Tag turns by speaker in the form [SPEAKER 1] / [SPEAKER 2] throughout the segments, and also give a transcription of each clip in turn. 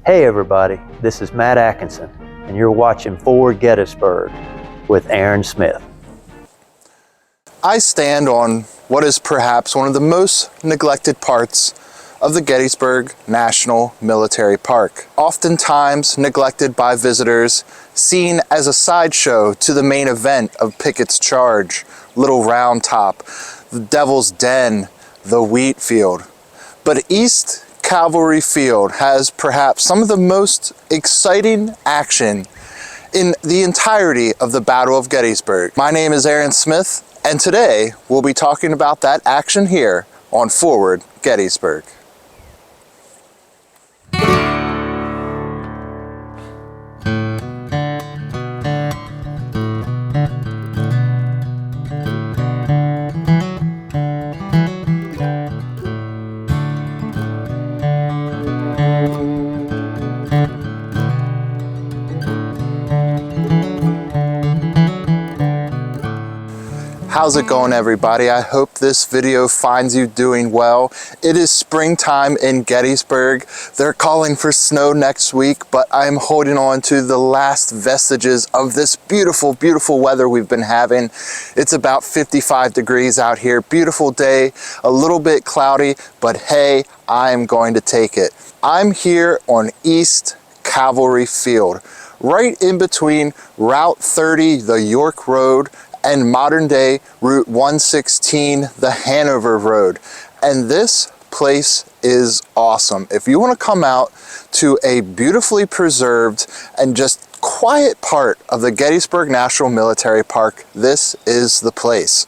[SPEAKER 1] Hey everybody, this is Matt Atkinson, and you're watching For Gettysburg with Aaron Smith.
[SPEAKER 2] I stand on what is perhaps one of the most neglected parts of the Gettysburg National Military Park. Oftentimes neglected by visitors, seen as a sideshow to the main event of Pickett's Charge, Little Round Top, the Devil's Den, the Wheat Field. But East Cavalry Field has perhaps some of the most exciting action in the entirety of the Battle of Gettysburg. My name is Aaron Smith, and today we'll be talking about that action here on Forward Gettysburg. How's it going, everybody? I hope this video finds you doing well. It is springtime in Gettysburg. They're calling for snow next week, but I'm holding on to the last vestiges of this beautiful, beautiful weather we've been having. It's about 55 degrees out here. Beautiful day, a little bit cloudy, but hey, I'm going to take it. I'm here on East Cavalry Field, right in between Route 30, the York Road, and modern day Route 116, the Hanover Road. And this place is awesome. If you want to come out to a beautifully preserved and just quiet part of the Gettysburg National Military Park, this is the place.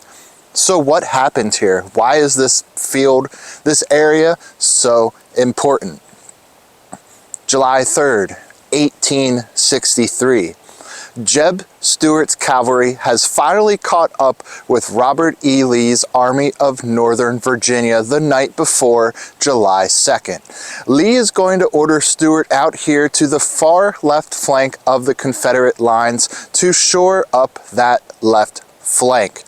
[SPEAKER 2] So what happened here? Why is this field, this area, so important? July 3rd, 1863. Jeb Stuart's cavalry has finally caught up with Robert E. Lee's Army of Northern Virginia the night before July 2nd. Lee is going to order Stuart out here to the far left flank of the Confederate lines to shore up that left flank.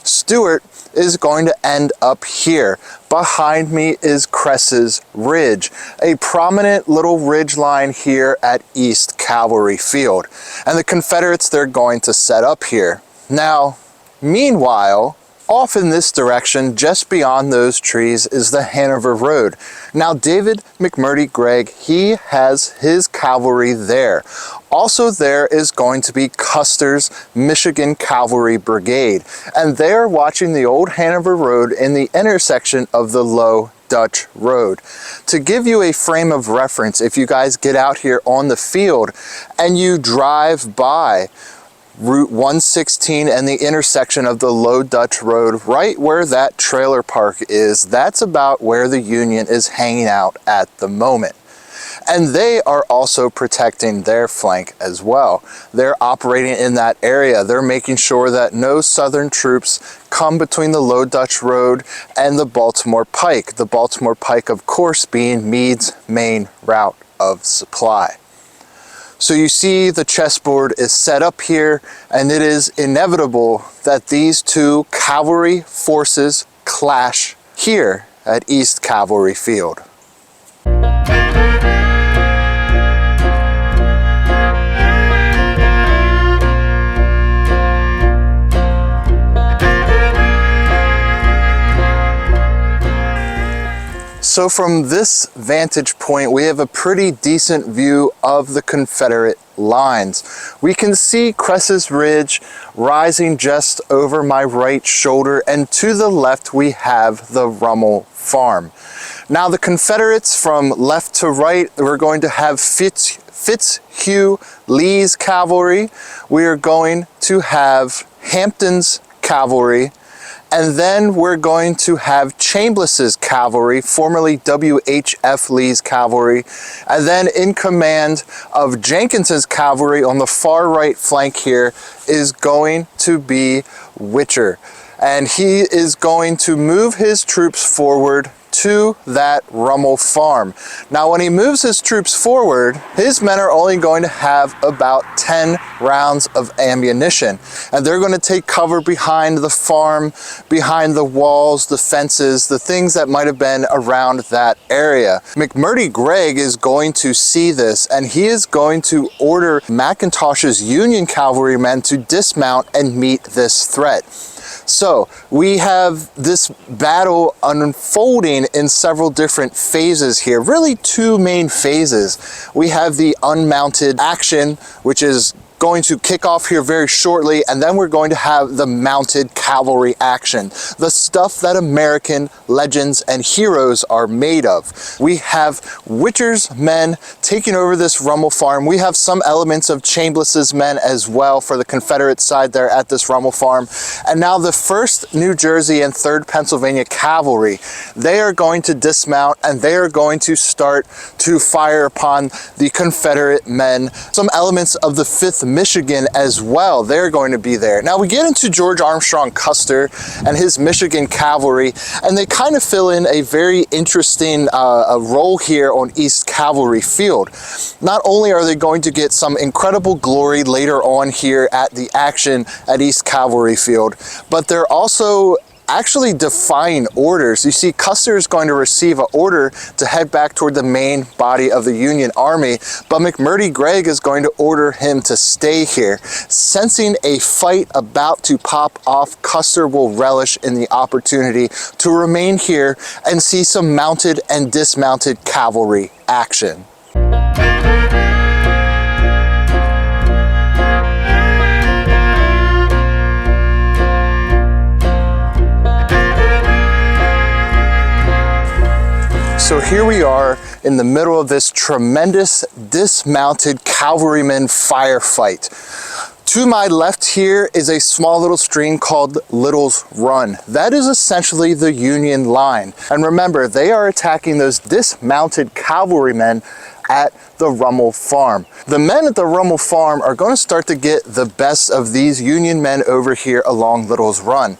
[SPEAKER 2] Stuart is going to end up here. Behind me is Cress's Ridge, a prominent little ridge line here at East Cavalry Field. And the Confederates, they're going to set up here. Now, meanwhile, off in this direction, just beyond those trees, is the Hanover Road. Now, David McMurdy Gregg, he has his cavalry there. Also there is going to be Kuster's Michigan Cavalry Brigade, and they're watching the old Hanover Road in the intersection of the Low Dutch Road. To give you a frame of reference, if you guys get out here on the field and you drive by Route 116 and the intersection of the Low Dutch Road, right where that trailer park is, that's about where the Union is hanging out at the moment. And they are also protecting their flank as well. They're operating in that area. They're making sure that no Southern troops come between the Low Dutch Road and the Baltimore Pike. The Baltimore Pike, of course, being Meade's main route of supply. So you see the chessboard is set up here, and it is inevitable that these two cavalry forces clash here at East Cavalry Field. So from this vantage point, we have a pretty decent view of the Confederate lines. We can see Cress's Ridge rising just over my right shoulder, and to the left we have the Rummel Farm. Now the Confederates, from left to right, we're going to have Fitzhugh Lee's cavalry. We are going to have Hampton's cavalry. And then we're going to have Chambliss's cavalry, formerly W.H.F. Lee's cavalry. And then in command of Jenkins's cavalry on the far right flank here is going to be Witcher. And he is going to move his troops forward to that Rummel farm. Now, when he moves his troops forward, his men are only going to have about 10 rounds of ammunition, and they're going to take cover behind the farm, behind the walls, the fences, the things that might have been around that area. McMurdy Gregg is going to see this, and he is going to order McIntosh's Union cavalrymen to dismount and meet this threat. So we have this battle unfolding in several different phases here, really two main phases. We have the unmounted action, which is going to kick off here very shortly, and then we're going to have the mounted cavalry action, the stuff that American legends and heroes are made of. We have Witcher's men taking over this Rummel farm. We have some elements of Chambliss's men as well for the Confederate side there at this Rummel farm. And now the 1st New Jersey and 3rd Pennsylvania Cavalry, they are going to dismount and they are going to start to fire upon the Confederate men. Some elements of the 5th Michigan as well, they're going to be there. Now we get into George Armstrong Custer and his Michigan cavalry, and they kind of fill in a very interesting role here on East Cavalry Field. Not only are they going to get some incredible glory later on here at the action at East Cavalry Field, but they're also actually defying orders. You see, Custer is going to receive an order to head back toward the main body of the Union Army, but McMurdy Gregg is going to order him to stay here. Sensing a fight about to pop off, Custer will relish in the opportunity to remain here and see some mounted and dismounted cavalry action. So here we are in the middle of this tremendous dismounted cavalryman firefight. To my left here is a small little stream called Little's Run. That is essentially the Union line. And remember, they are attacking those dismounted cavalrymen at the Rummel farm. The men at the Rummel farm are going to start to get the best of these Union men over here along Little's Run.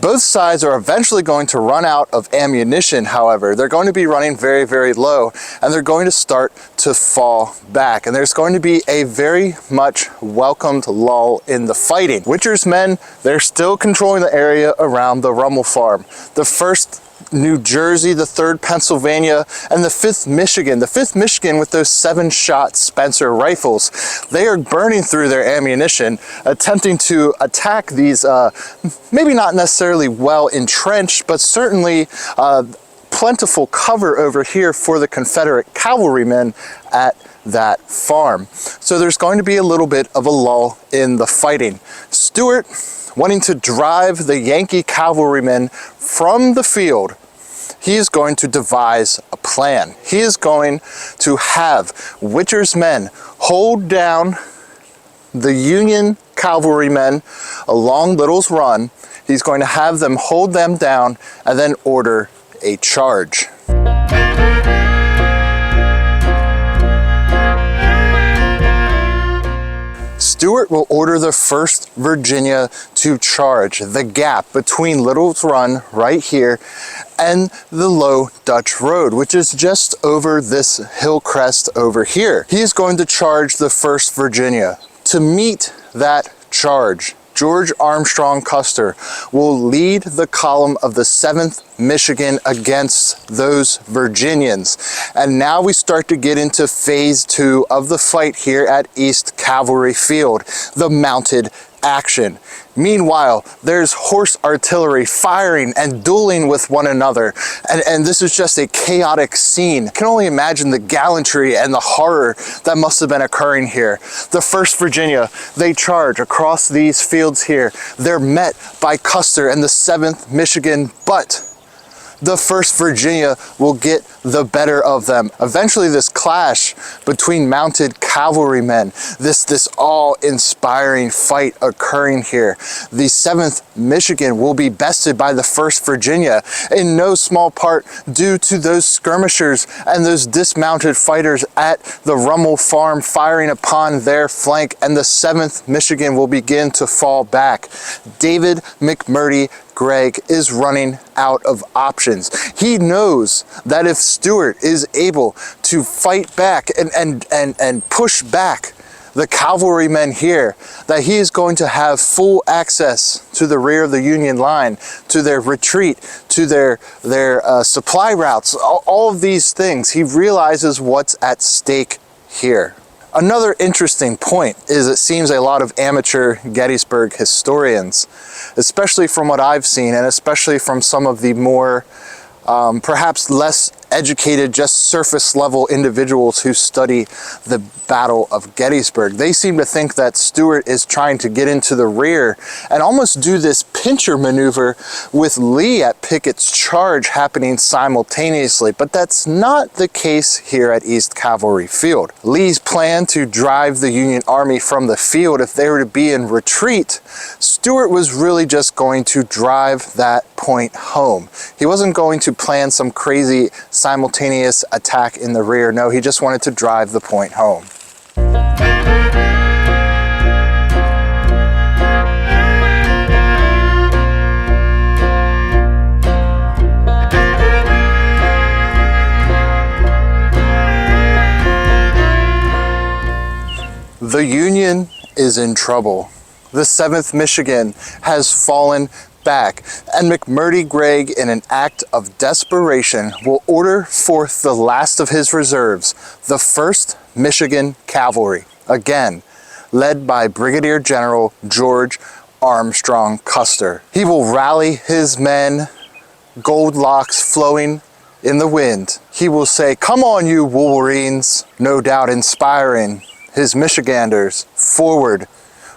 [SPEAKER 2] Both sides are eventually going to run out of ammunition, however. They're going to be running very, very low, and they're going to start to fall back. And there's going to be a very much welcomed lull in the fighting. Witcher's men, they're still controlling the area around the Rummel farm. The 1st New Jersey, the 3rd Pennsylvania, and the 5th Michigan. The 5th Michigan with those 7-shot Spencer rifles. They are burning through their ammunition, attempting to attack these, maybe not necessarily well entrenched, but certainly plentiful cover over here for the Confederate cavalrymen at that farm. So there's going to be a little bit of a lull in the fighting. Stuart, wanting to drive the Yankee cavalrymen from the field, he is going to devise a plan. He is going to have Witcher's men hold down the Union cavalrymen along Little's Run. He's going to have them hold them down and then order a charge. Stuart will order the 1st Virginia to charge the gap between Little's Run right here and the Low Dutch Road, which is just over this hill crest over here. He is going to charge the 1st Virginia. To meet that charge, George Armstrong Custer will lead the column of the 7th Michigan against those Virginians. And now we start to get into phase 2 of the fight here at East Cavalry Field, the mounted action. Meanwhile, there's horse artillery firing and dueling with one another. And this is just a chaotic scene. I can only imagine the gallantry and the horror that must have been occurring here. The 1st Virginia, they charge across these fields here. They're met by Custer and the 7th Michigan, but the 1st Virginia will get the better of them. Eventually this clash between mounted cavalrymen, this awe-inspiring fight occurring here. The 7th Michigan will be bested by the 1st Virginia, in no small part due to those skirmishers and those dismounted fighters at the Rummel farm firing upon their flank, and the 7th Michigan will begin to fall back. David McMurdy Gregg is running out of options. He knows that if Stuart is able to fight back and push back the cavalrymen here, that he is going to have full access to the rear of the Union line, to their retreat, to their supply routes, all of these things. He realizes what's at stake here. Another interesting point is it seems a lot of amateur Gettysburg historians, especially from what I've seen and especially from some of the more perhaps less educated, just surface level individuals who study the Battle of Gettysburg. They seem to think that Stuart is trying to get into the rear and almost do this pincher maneuver with Lee at Pickett's charge happening simultaneously, but that's not the case here at East Cavalry Field. Lee's plan to drive the Union Army from the field if they were to be in retreat, Stuart was really just going to drive that point home. He wasn't going to plan some crazy simultaneous attack in the rear. No, he just wanted to drive the point home. The Union is in trouble. The 7th Michigan has fallen back, and McMurdy Gregg, in an act of desperation, will order forth the last of his reserves, the 1st Michigan Cavalry, again led by Brigadier General George Armstrong Custer. He will rally his men, gold locks flowing in the wind. He will say, "Come on, you Wolverines," no doubt inspiring his Michiganders forward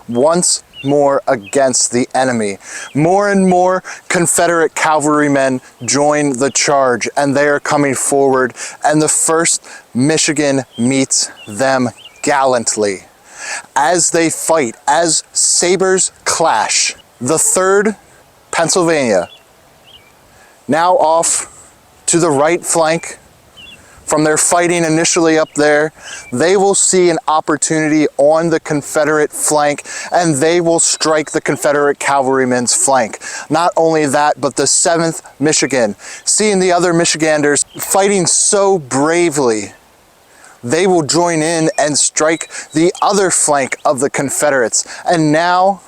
[SPEAKER 2] once more against the enemy. More and more Confederate cavalrymen join the charge, and they are coming forward, and the 1st Michigan meets them gallantly. As they fight, as sabers clash, the 3rd Pennsylvania, now off to the right flank, from their fighting initially up there, they will see an opportunity on the Confederate flank, and they will strike the Confederate cavalrymen's flank. Not only that, but the 7th Michigan, seeing the other Michiganders fighting so bravely, they will join in and strike the other flank of the Confederates. And now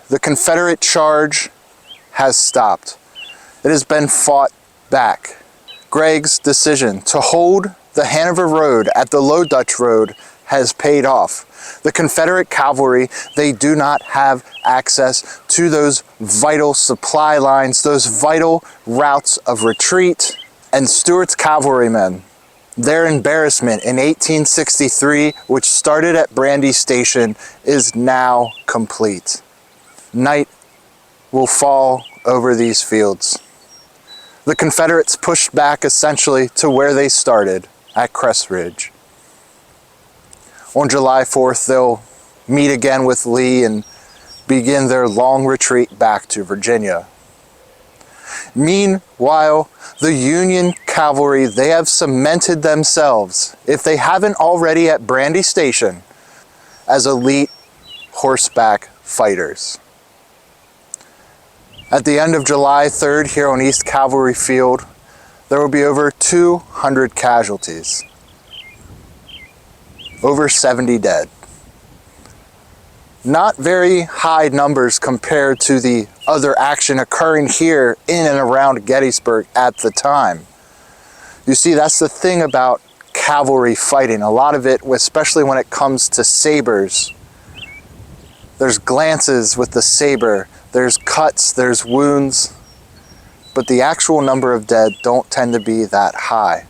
[SPEAKER 2] the Confederate charge has stopped. It has been fought back. Gregg's decision to hold the Hanover Road at the Low Dutch Road has paid off. The Confederate cavalry, they do not have access to those vital supply lines, those vital routes of retreat, and Stuart's cavalrymen, their embarrassment in 1863, which started at Brandy Station, is now complete. Night will fall over these fields. The Confederates pushed back essentially to where they started, at Crest Ridge. On July 4th, they'll meet again with Lee and begin their long retreat back to Virginia. Meanwhile, the Union cavalry, they have cemented themselves, if they haven't already at Brandy Station, as elite horseback fighters. At the end of July 3rd, here on East Cavalry Field, there will be over 200 casualties, over 70 dead. Not very high numbers compared to the other action occurring here in and around Gettysburg at the time. You see, that's the thing about cavalry fighting. A lot of it, especially when it comes to sabers, there's glances with the saber, there's cuts, there's wounds, but the actual number of dead don't tend to be that high.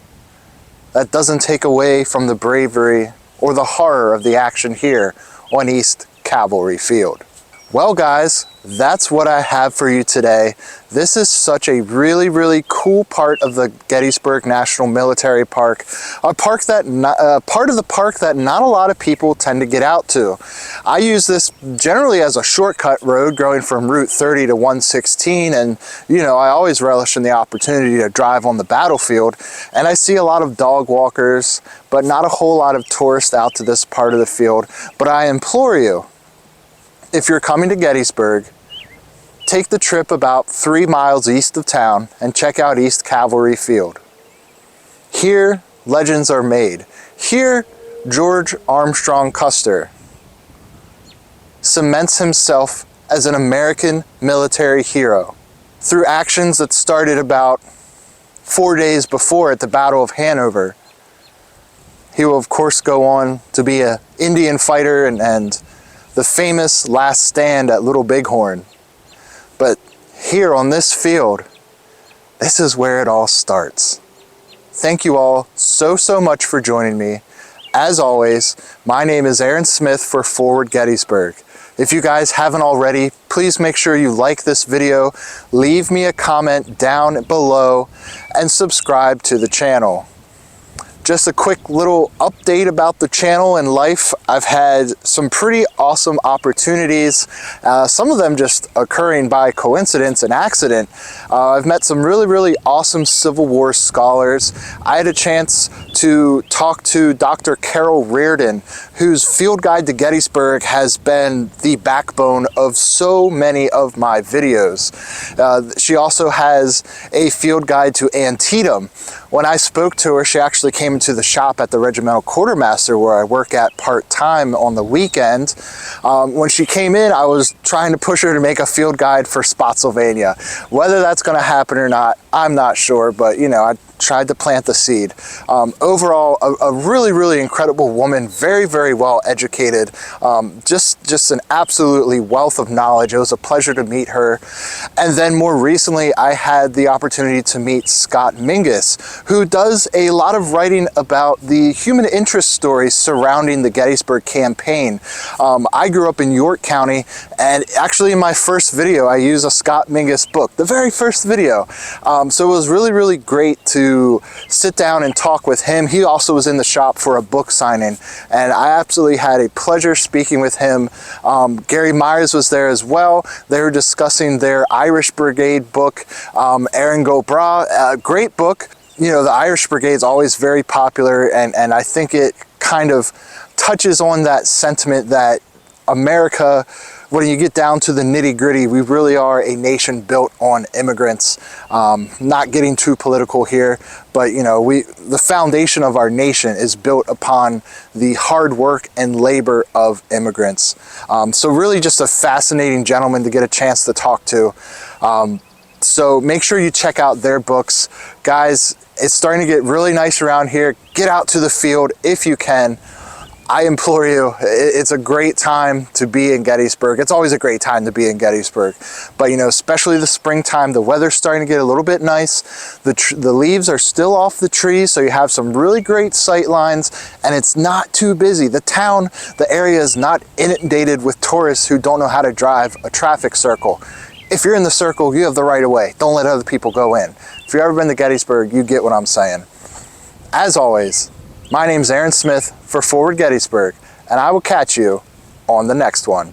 [SPEAKER 2] That doesn't take away from the bravery or the horror of the action here on East Cavalry Field. Well guys, that's what I have for you today. This is such a really, really cool part of the Gettysburg National Military Park. A park that, part of the park that not a lot of people tend to get out to. I use this generally as a shortcut road going from Route 30 to 116, and you know, I always relish in the opportunity to drive on the battlefield, and I see a lot of dog walkers, but not a whole lot of tourists out to this part of the field. But I implore you, if you're coming to Gettysburg, take the trip about 3 miles east of town and check out East Cavalry Field. Here, legends are made. Here, George Armstrong Custer cements himself as an American military hero through actions that started about 4 days before at the Battle of Hanover. He will of course go on to be an Indian fighter and the famous last stand at Little Bighorn. But here on this field, this is where it all starts. Thank you all so much for joining me. As always, my name is Aaron Smith for Forward Gettysburg. If you guys haven't already, please make sure you like this video, leave me a comment down below, and subscribe to the channel. Just a quick little update about the channel and life. I've had some pretty awesome opportunities, some of them just occurring by coincidence and accident. I've met some really awesome Civil War scholars. I had a chance to talk to Dr. Carol Reardon, whose field guide to Gettysburg has been the backbone of so many of my videos. She also has a field guide to Antietam. When I spoke to her, she actually came into the shop at the Regimental Quartermaster where I work at part-time on the weekend. When she came in, I was trying to push her to make a field guide for Spotsylvania. Whether that's going to happen or not, I'm not sure, but you know, I tried to plant the seed. Overall, a really incredible woman, very well educated, just an absolutely wealth of knowledge. It was a pleasure to meet her. And then more recently, I had the opportunity to meet Scott Mingus, who does a lot of writing about the human interest stories surrounding the Gettysburg campaign. I grew up in York County, and actually in my first video, I used a Scott Mingus book, the very first video. So it was really great to sit down and talk with him. He also was in the shop for a book signing, and I absolutely had a pleasure speaking with him. Gary Myers was there as well. They were discussing their Irish Brigade book, Aaron Go Bra, a great book. You know, the Irish Brigade is always very popular, and I think it kind of touches on that sentiment that America, when you get down to the nitty-gritty, we really are a nation built on immigrants. Not getting too political here, but you know, the foundation of our nation is built upon the hard work and labor of immigrants. So really just a fascinating gentleman to get a chance to talk to. So make sure you check out their books. Guys, it's starting to get really nice around here. Get out to the field if you can. I implore you, it's a great time to be in Gettysburg. It's always a great time to be in Gettysburg. But you know, especially the springtime, the weather's starting to get a little bit nice. The leaves are still off the trees, so you have some really great sight lines, and it's not too busy. The area is not inundated with tourists who don't know how to drive a traffic circle. If you're in the circle, you have the right of way. Don't let other people go in. If you've ever been to Gettysburg, you get what I'm saying. As always, my name's Aaron Smith for Forward Gettysburg, and I will catch you on the next one.